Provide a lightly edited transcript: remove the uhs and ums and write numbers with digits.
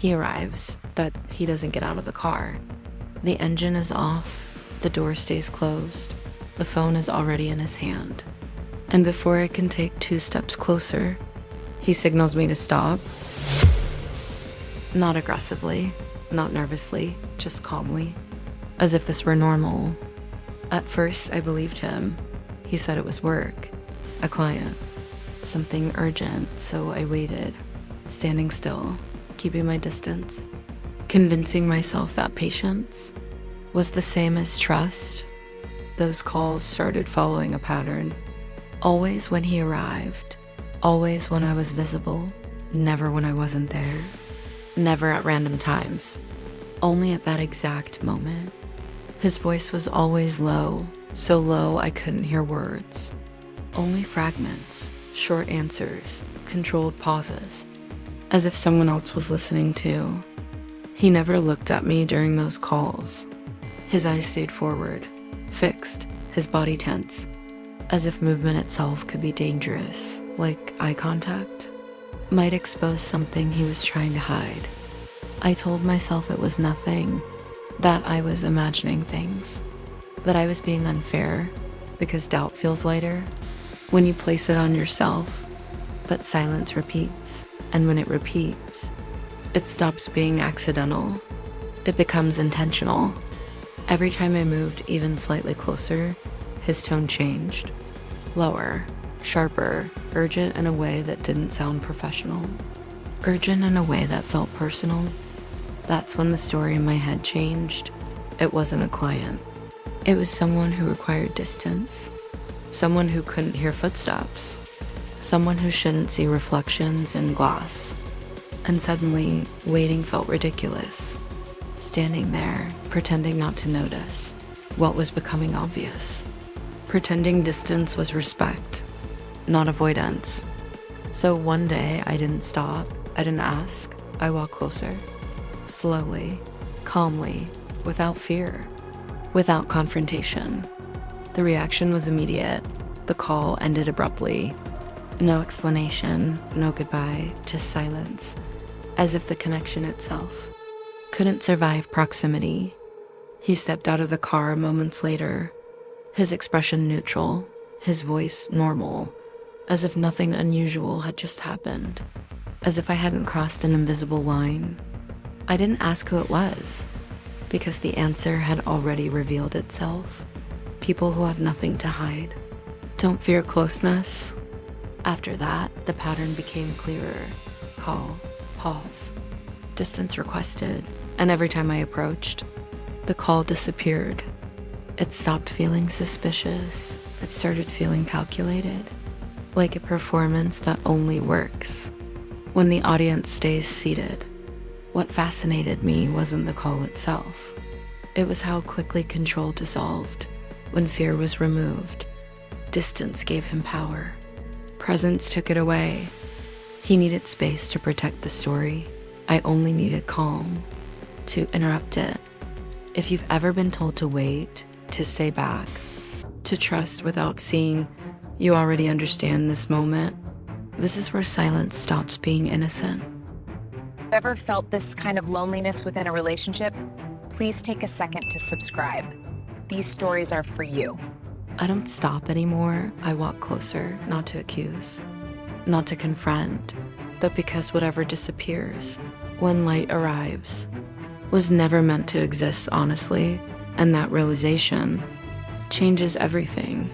He arrives, but he doesn't get out of the car. The engine is off, the door stays closed, the phone is already in his hand. And before I can take 2 steps closer, he signals me to stop. Not aggressively, not nervously, just calmly, as if this were normal. At first, I believed him. He said it was work, a client, something urgent, so I waited, standing still, keeping my distance, convincing myself that patience was the same as trust. Those calls started following a pattern. Always when he arrived, always when I was visible, never when I wasn't there, never at random times, only at that exact moment. His voice was always low, so low I couldn't hear words. Only fragments, short answers, controlled pauses, as if someone else was listening too. He never looked at me during those calls. His eyes stayed forward, fixed, his body tense, as if movement itself could be dangerous, like eye contact might expose something he was trying to hide. I told myself it was nothing, that I was imagining things, that I was being unfair, because doubt feels lighter when you place it on yourself. But silence repeats, and when it repeats, it stops being accidental. It becomes intentional. Every time I moved even slightly closer, his tone changed. Lower, sharper, urgent in a way that didn't sound professional. Urgent in a way that felt personal. That's when the story in my head changed. It wasn't a client. It was someone who required distance. Someone who couldn't hear footsteps. Someone who shouldn't see reflections in glass. And suddenly, waiting felt ridiculous. Standing there, pretending not to notice what was becoming obvious. Pretending distance was respect, not avoidance. So one day, I didn't stop, I didn't ask, I walked closer. Slowly, calmly, without fear, without confrontation. The reaction was immediate. The call ended abruptly. No explanation, no goodbye, just silence, as if the connection itself couldn't survive proximity. He stepped out of the car moments later, his expression neutral, his voice normal, as if nothing unusual had just happened, as if I hadn't crossed an invisible line. I didn't ask who it was, because the answer had already revealed itself. People who have nothing to hide don't fear closeness. After that, the pattern became clearer. Call, pause, distance requested, and every time I approached, the call disappeared. It stopped feeling suspicious. It started feeling calculated, like a performance that only works when the audience stays seated. What fascinated me wasn't the call itself. It was how quickly control dissolved when fear was removed. Distance gave him power. Presence took it away. He needed space to protect the story. I only needed calm to interrupt it. If you've ever been told to wait, to stay back, to trust without seeing you already understand this moment, this is where silence stops being innocent. Ever felt this kind of loneliness within a relationship? Please take a second to subscribe. These stories are for you. I don't stop anymore. I walk closer, not to accuse, not to confront, but because whatever disappears when light arrives was never meant to exist honestly, and that realization changes everything.